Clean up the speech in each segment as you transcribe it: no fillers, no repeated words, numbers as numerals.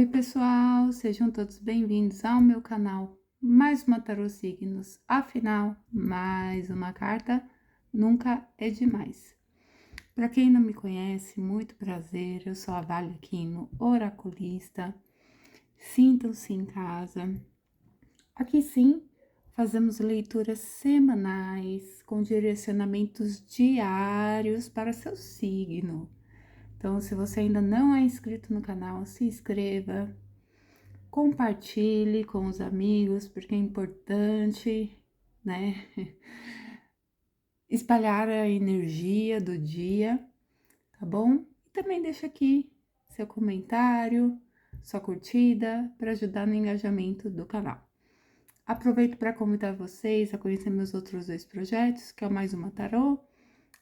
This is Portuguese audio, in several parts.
Oi, pessoal, sejam todos bem-vindos ao meu canal. Mais uma Tarô Signos, afinal, mais uma carta nunca é demais. Para quem não me conhece, muito prazer, eu sou a Vale Aquino, oraculista. Sintam-se em casa. Aqui sim, fazemos leituras semanais com direcionamentos diários para seu signo. Então, se você ainda não é inscrito no canal, se inscreva. Compartilhe com os amigos, porque é importante, né? Espalhar a energia do dia, tá bom? E também deixa aqui seu comentário, sua curtida, para ajudar no engajamento do canal. Aproveito para convidar vocês a conhecer meus outros dois projetos, que é o Mais Uma Tarô,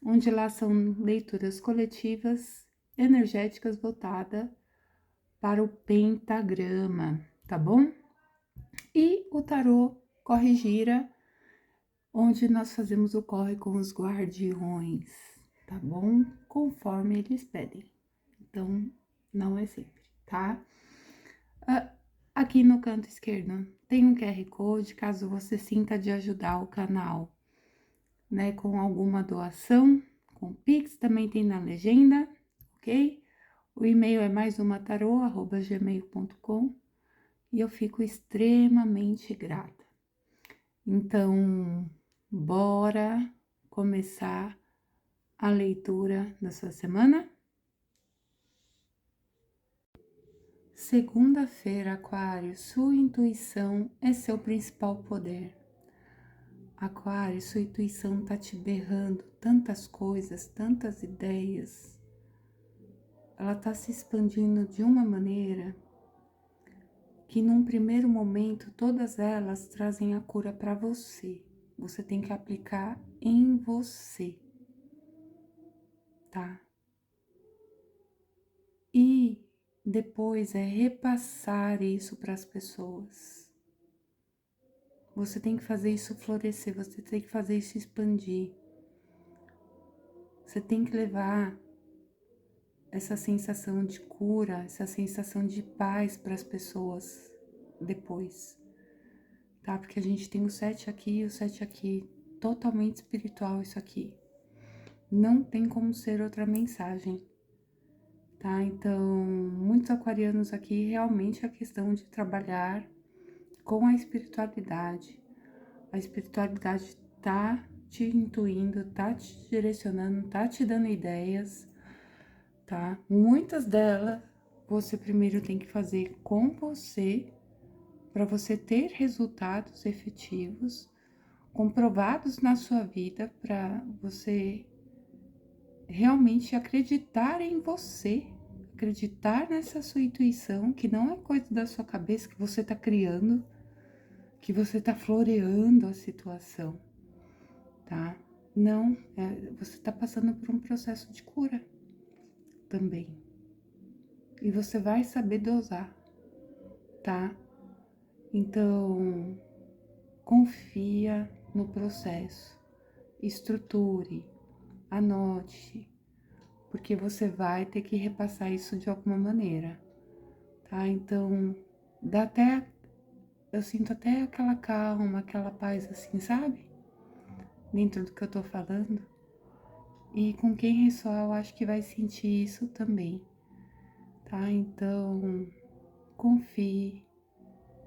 onde lá são leituras coletivas, energéticas voltada para o pentagrama, tá bom? E o tarô Corre e Gira, onde nós fazemos o corre com os guardiões, tá bom? Conforme eles pedem. Então, não é sempre, tá? Aqui no canto esquerdo tem um QR Code, caso você sinta de ajudar o canal, né? Com alguma doação, com Pix, também tem na legenda, ok? O e-mail é maisumatarô@gmail.com e eu fico extremamente grata. Então, bora começar a leitura da sua semana? Segunda-feira, Aquário, sua intuição é seu principal poder. Aquário, sua intuição tá te berrando tantas coisas, tantas ideias. Ela tá se expandindo de uma maneira que num primeiro momento todas elas trazem a cura para você. Você tem que aplicar em você, tá? E depois é repassar isso para as pessoas. Você tem que fazer isso florescer, você tem que fazer isso expandir. Você tem que levar essa sensação de cura, essa sensação de paz para as pessoas depois, tá? Porque a gente tem o 7 aqui e o 7 aqui, totalmente espiritual isso aqui. Não tem como ser outra mensagem, tá? Então, muitos aquarianos aqui, realmente a questão de trabalhar com a espiritualidade. A espiritualidade tá te intuindo, tá te direcionando, tá te dando ideias, tá? Muitas delas você primeiro tem que fazer com você, para você ter resultados efetivos, comprovados na sua vida, para você realmente acreditar em você, acreditar nessa sua intuição, que não é coisa da sua cabeça, que você tá criando, que você tá floreando a situação, tá? Não, você tá passando por um processo de cura também. E você vai saber dosar, tá? Então, confia no processo, estruture, anote, porque você vai ter que repassar isso de alguma maneira, tá? Então, eu sinto até aquela calma, aquela paz assim, sabe? Dentro do que eu tô falando. E com quem ressoar, eu acho que vai sentir isso também, tá? Então, confie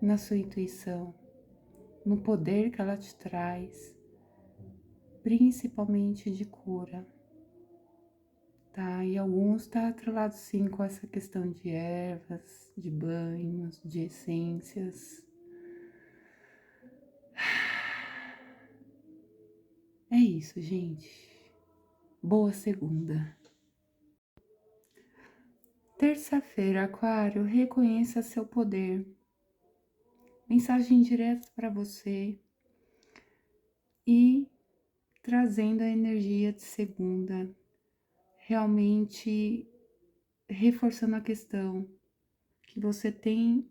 na sua intuição, no poder que ela te traz, principalmente de cura, tá? E alguns tá atrelado sim com essa questão de ervas, de banhos, de essências. É isso, gente. Boa segunda. Terça-feira, Aquário, reconheça seu poder. Mensagem direta para você e trazendo a energia de segunda, realmente reforçando a questão que você tem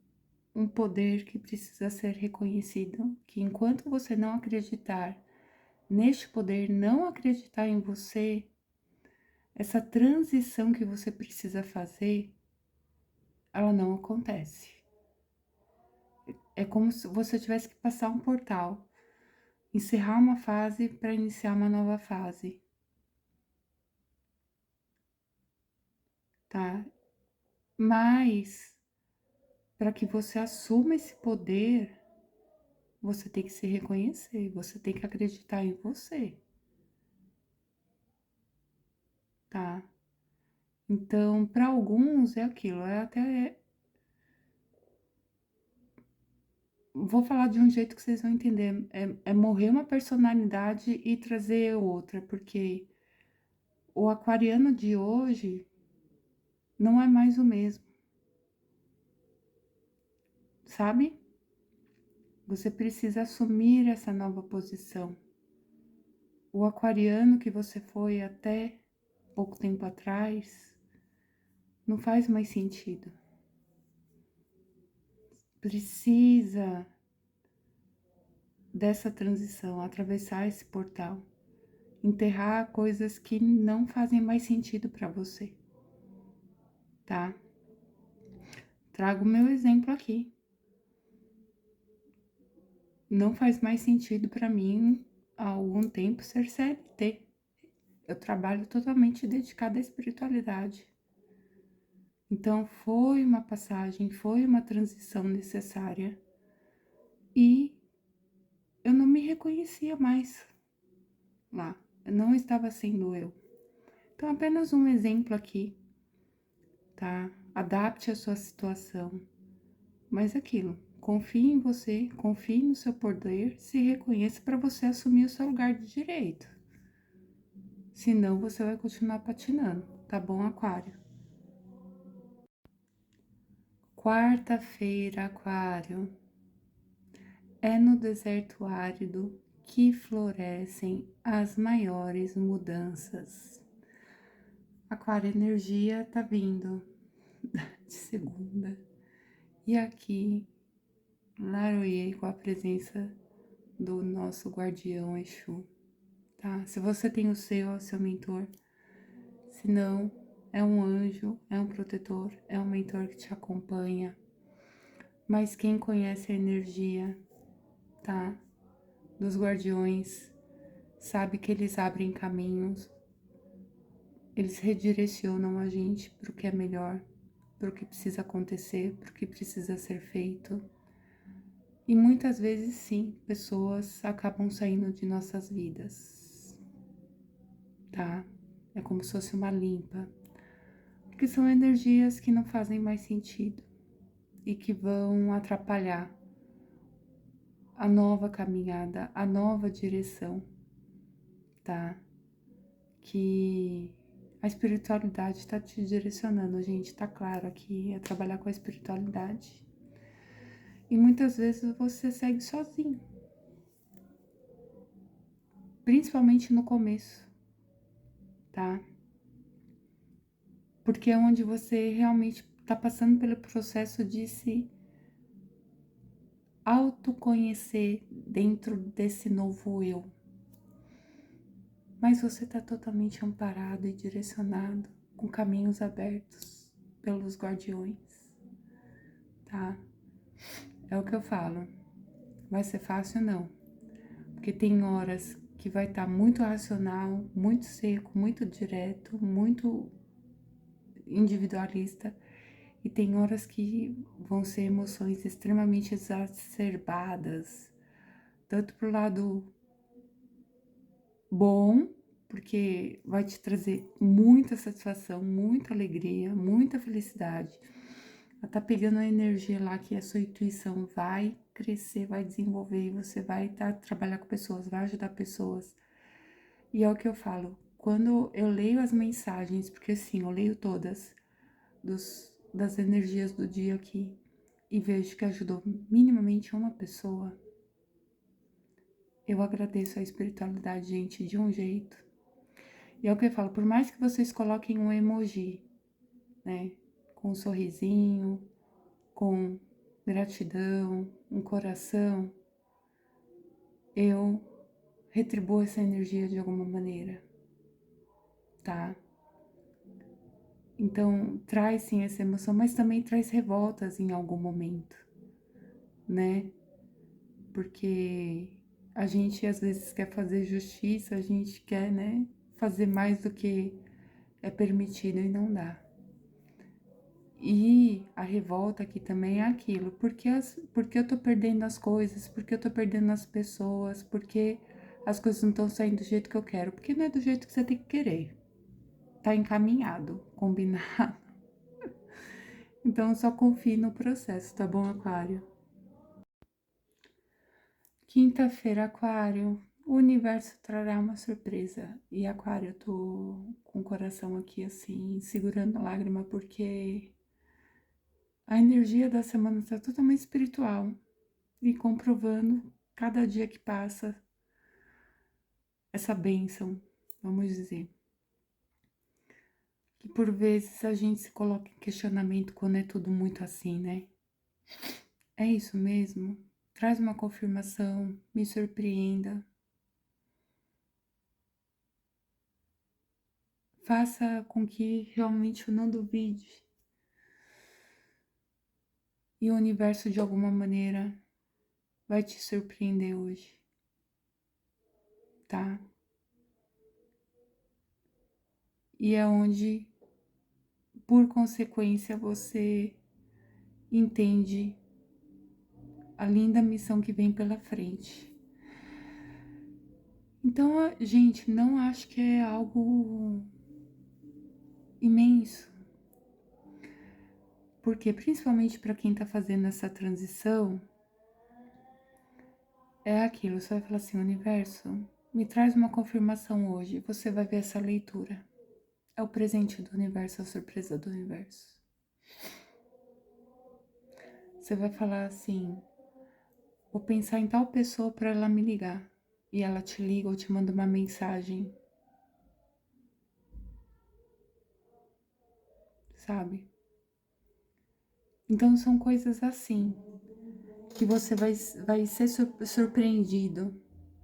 um poder que precisa ser reconhecido, que enquanto você não acreditar neste poder, não acreditar em você, essa transição que você precisa fazer, ela não acontece. É como se você tivesse que passar um portal, encerrar uma fase para iniciar uma nova fase, tá? Mas para que você assuma esse poder, você tem que se reconhecer, você tem que acreditar em você, tá? Então, para alguns é aquilo, é até. Vou falar de um jeito que vocês vão entender. É morrer uma personalidade e trazer outra, porque o aquariano de hoje não é mais o mesmo, sabe? Você precisa assumir essa nova posição. O aquariano que você foi até pouco tempo atrás não faz mais sentido. Precisa dessa transição, atravessar esse portal, enterrar coisas que não fazem mais sentido para você, tá? Trago o meu exemplo aqui. Não faz mais sentido para mim há algum tempo ser CLT. Eu trabalho totalmente dedicada à espiritualidade. Então foi uma passagem, foi uma transição necessária e eu não me reconhecia mais lá. Eu não estava sendo eu. Então apenas um exemplo aqui, tá? Adapte a sua situação. Mas aquilo, confie em você, confie no seu poder, se reconheça para você assumir o seu lugar de direito. Senão você vai continuar patinando, tá bom, Aquário? Quarta-feira, Aquário. É no deserto árido que florescem as maiores mudanças. Aquário, a energia tá vindo de segunda. E aqui, Laroyei com a presença do nosso guardião Exu, tá? Se você tem o seu, é o seu mentor. Se não, é um anjo, é um protetor, é um mentor que te acompanha. Mas quem conhece a energia, tá? Dos guardiões, sabe que eles abrem caminhos, eles redirecionam a gente para o que é melhor, para o que precisa acontecer, para o que precisa ser feito. E muitas vezes, sim, pessoas acabam saindo de nossas vidas, tá? É como se fosse uma limpa, porque são energias que não fazem mais sentido e que vão atrapalhar a nova caminhada, a nova direção, tá? Que a espiritualidade está te direcionando, gente, tá claro aqui, é trabalhar com a espiritualidade. E muitas vezes você segue sozinho, principalmente no começo, tá? Porque é onde você realmente tá passando pelo processo de se autoconhecer dentro desse novo eu. Mas você tá totalmente amparado e direcionado, com caminhos abertos pelos guardiões, tá? É o que eu falo. Vai ser fácil, não. Porque tem horas que vai estar muito racional, muito seco, muito direto, muito individualista. E tem horas que vão ser emoções extremamente exacerbadas. Tanto pro lado bom, porque vai te trazer muita satisfação, muita alegria, muita felicidade. Ela tá pegando a energia lá que a sua intuição vai crescer, vai desenvolver e você vai trabalhar com pessoas, vai ajudar pessoas. E é o que eu falo, quando eu leio as mensagens, porque assim, eu leio todas das energias do dia aqui e vejo que ajudou minimamente uma pessoa, eu agradeço a espiritualidade, gente, de um jeito. E é o que eu falo, por mais que vocês coloquem um emoji, né, com um sorrisinho, com gratidão, um coração, eu retribuo essa energia de alguma maneira, tá? Então, traz sim essa emoção, mas também traz revoltas em algum momento, né? Porque a gente às vezes quer fazer justiça, a gente quer, né, fazer mais do que é permitido e não dá. E a revolta aqui também é aquilo, porque eu tô perdendo as coisas, porque eu tô perdendo as pessoas, porque as coisas não estão saindo do jeito que eu quero, porque não é do jeito que você tem que querer. Tá encaminhado, combinado. Então só confie no processo, tá bom, Aquário? Quinta-feira, Aquário, o universo trará uma surpresa. E Aquário, eu tô com o coração aqui assim, segurando a lágrima, porque a energia da semana tá totalmente espiritual e comprovando cada dia que passa essa bênção, vamos dizer. Que por vezes a gente se coloca em questionamento quando é tudo muito assim, né? É isso mesmo? Traz uma confirmação, me surpreenda. Faça com que realmente eu não duvide. E o universo, de alguma maneira, vai te surpreender hoje, tá? E é onde, por consequência, você entende a linda missão que vem pela frente. Então, gente, não acho que é algo imenso. Porque, principalmente para quem tá fazendo essa transição, é aquilo, você vai falar assim, universo, me traz uma confirmação hoje, você vai ver essa leitura. É o presente do universo, a surpresa do universo. Você vai falar assim, vou pensar em tal pessoa para ela me ligar. E ela te liga ou te manda uma mensagem, sabe? Então são coisas assim, que você vai ser surpreendido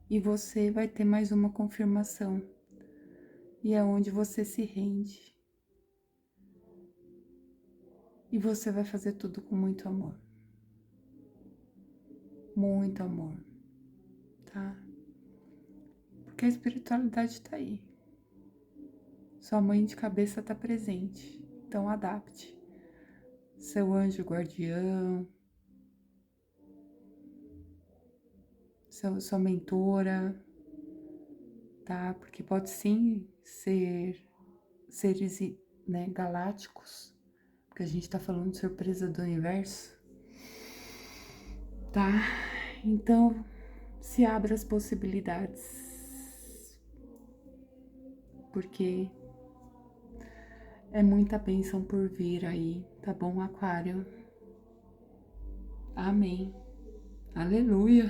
e você vai ter mais uma confirmação. E é onde você se rende. E você vai fazer tudo com muito amor. Muito amor, tá? Porque a espiritualidade tá aí. Sua mãe de cabeça tá presente. Então adapte. Seu anjo guardião, sua mentora, tá? Porque pode sim ser seres, né, galácticos, porque a gente tá falando de surpresa do universo, tá? Então, se abra as possibilidades, porque é muita bênção por vir aí, tá bom, Aquário? Amém. Aleluia.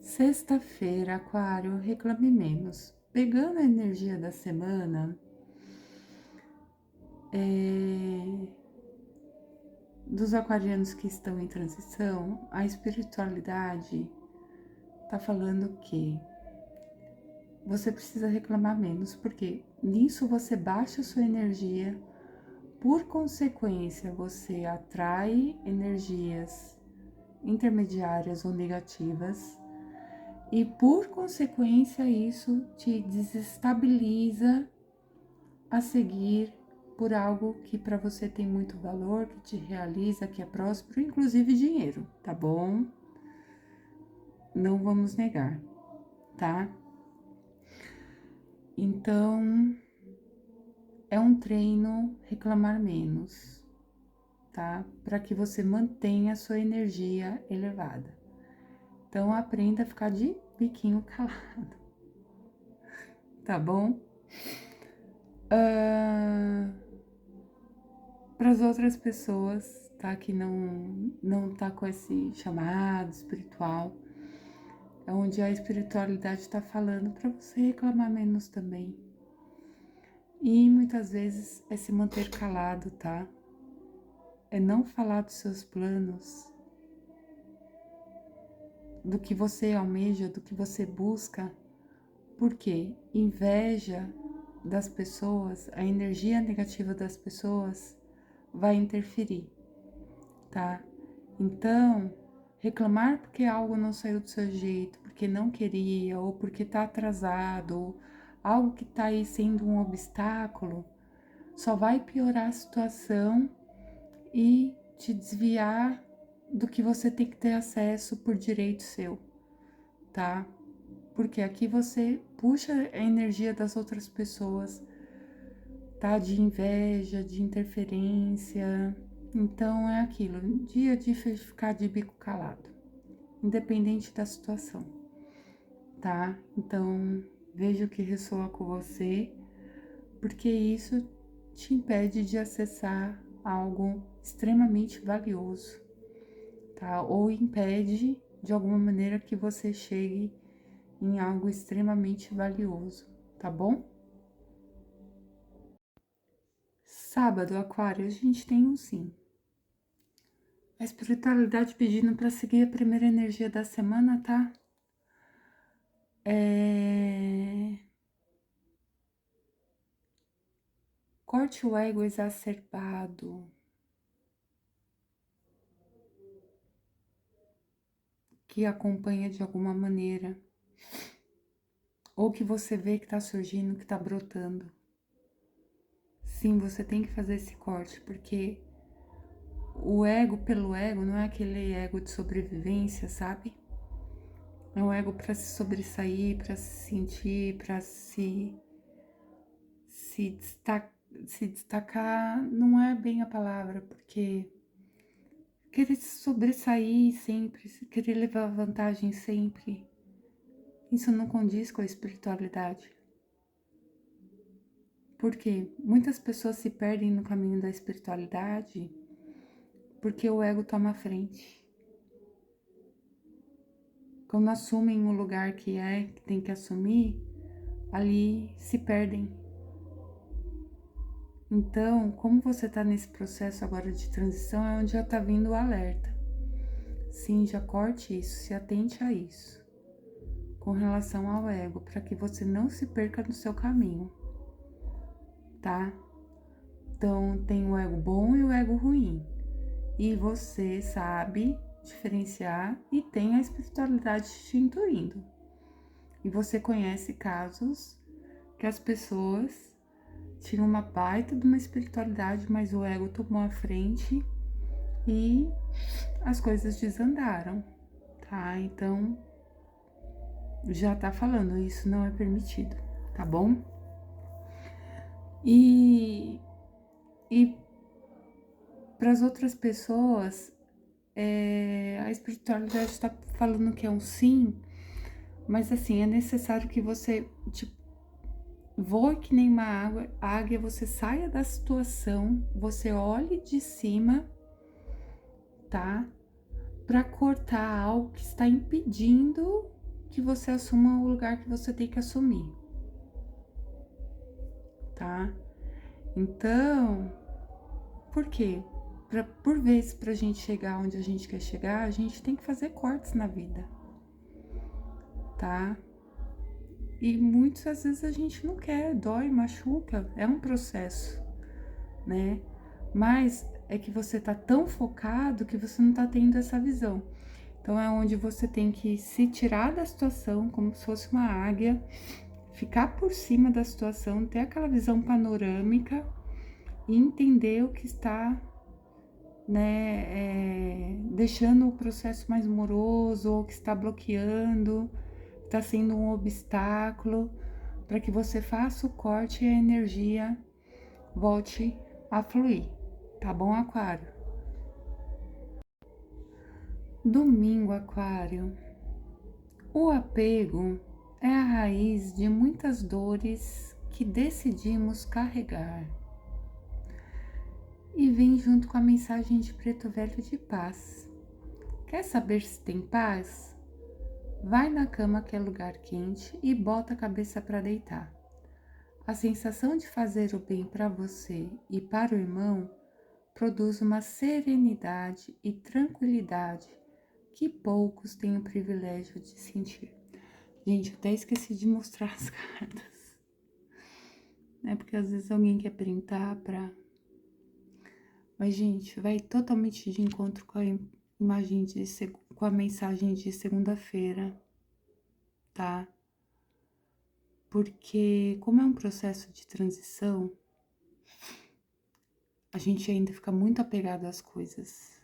Sexta-feira, Aquário, reclame menos. Pegando a energia da semana, dos aquarianos que estão em transição, a espiritualidade tá falando que você precisa reclamar menos, porque nisso você baixa a sua energia, por consequência, você atrai energias intermediárias ou negativas, e por consequência, isso te desestabiliza a seguir por algo que para você tem muito valor, que te realiza, que é próspero, inclusive dinheiro, tá bom? Não vamos negar, tá? Então, é um treino reclamar menos, tá? Para que você mantenha a sua energia elevada. Então, aprenda a ficar de biquinho calado, tá bom? Para as outras pessoas, tá? Que não tá com esse chamado espiritual, é onde a espiritualidade está falando para você reclamar menos também. E muitas vezes é se manter calado, tá? É não falar dos seus planos, do que você almeja, do que você busca, porque inveja das pessoas, a energia negativa das pessoas vai interferir, tá? Então, reclamar porque algo não saiu do seu jeito, porque não queria, ou porque tá atrasado, ou algo que tá aí sendo um obstáculo, só vai piorar a situação e te desviar do que você tem que ter acesso por direito seu, tá? Porque aqui você puxa a energia das outras pessoas, tá? De inveja, de interferência. Então é aquilo, dia de ficar de bico calado, independente da situação, tá? Então veja o que ressoa com você, porque isso te impede de acessar algo extremamente valioso, tá? Ou impede de alguma maneira que você chegue em algo extremamente valioso, tá bom? Sábado, Aquário, a gente tem um sim. A espiritualidade pedindo para seguir a primeira energia da semana, tá? Corte o ego exacerbado, que acompanha de alguma maneira, ou que você vê que tá surgindo, que tá brotando. Sim, você tem que fazer esse corte, porque o ego pelo ego não é aquele ego de sobrevivência, sabe? É um ego para se sobressair, para se sentir, para se destacar, se destacar não é bem a palavra, porque querer se sobressair sempre, querer levar vantagem sempre, isso não condiz com a espiritualidade. Porque muitas pessoas se perdem no caminho da espiritualidade porque o ego toma a frente. Quando assumem o lugar que tem que assumir, ali se perdem. Então, como você está nesse processo agora de transição, é onde já está vindo o alerta. Sim, já corte isso, se atente a isso, com relação ao ego, para que você não se perca no seu caminho, tá? Então, tem o ego bom e o ego ruim. E você sabe diferenciar e tem a espiritualidade te intuindo. E você conhece casos que as pessoas tinham uma baita de uma espiritualidade, mas o ego tomou a frente e as coisas desandaram, tá? Então, já tá falando, isso não é permitido, tá bom? E para as outras pessoas, a espiritualidade está falando que é um sim, mas assim, é necessário que você, tipo, voe que nem uma águia, você saia da situação, você olhe de cima, tá? Para cortar algo que está impedindo que você assuma o lugar que você tem que assumir, tá? Então, por quê? Por vezes, pra gente chegar onde a gente quer chegar, a gente tem que fazer cortes na vida, tá? E muitas vezes a gente não quer, dói, machuca, é um processo, né? Mas é que você tá tão focado que você não tá tendo essa visão. Então é onde você tem que se tirar da situação como se fosse uma águia, ficar por cima da situação, ter aquela visão panorâmica e entender o que está, né, deixando o processo mais moroso ou que está bloqueando, está sendo um obstáculo, para que você faça o corte e a energia volte a fluir, tá bom, Aquário? Domingo, Aquário. O apego é a raiz de muitas dores que decidimos carregar. E vem junto com a mensagem de Preto Velho de paz. Quer saber se tem paz? Vai na cama que é lugar quente e bota a cabeça para deitar. A sensação de fazer o bem para você e para o irmão produz uma serenidade e tranquilidade que poucos têm o privilégio de sentir. Gente, eu até esqueci de mostrar as cartas. né? Porque às vezes alguém quer printar pra... Mas, gente, vai totalmente de encontro com a imagem com a mensagem de segunda-feira, tá? Porque como é um processo de transição, a gente ainda fica muito apegado às coisas.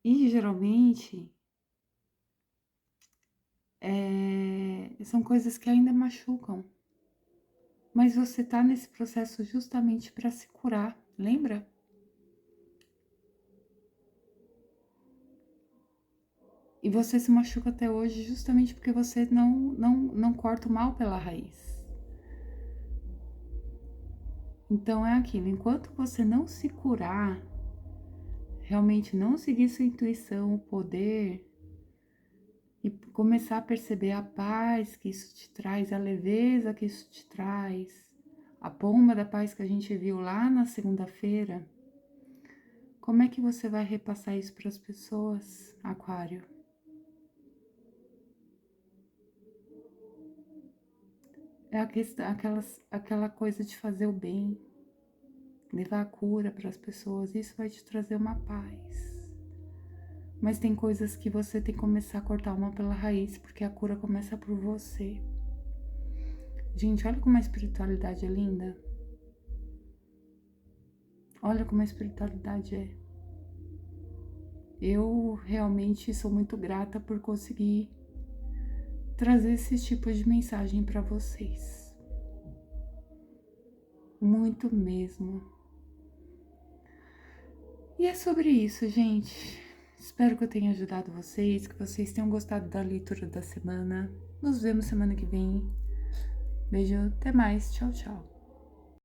E geralmente são coisas que ainda machucam. Mas você tá nesse processo justamente para se curar, lembra? E você se machuca até hoje justamente porque você não corta o mal pela raiz. Então é aquilo, enquanto você não se curar, realmente não seguir sua intuição, o poder, e começar a perceber a paz que isso te traz, a leveza que isso te traz, a pomba da paz que a gente viu lá na segunda-feira, como é que você vai repassar isso para as pessoas, Aquário? É a questão, aquela coisa de fazer o bem, levar a cura para as pessoas, isso vai te trazer uma paz. Mas tem coisas que você tem que começar a cortar uma pela raiz, porque a cura começa por você. Gente, olha como a espiritualidade é linda. Olha como a espiritualidade é. Eu realmente sou muito grata por conseguir trazer esse tipo de mensagem para vocês. Muito mesmo. E é sobre isso, gente. Espero que eu tenha ajudado vocês, que vocês tenham gostado da leitura da semana. Nos vemos semana que vem. Beijo, até mais. Tchau, tchau.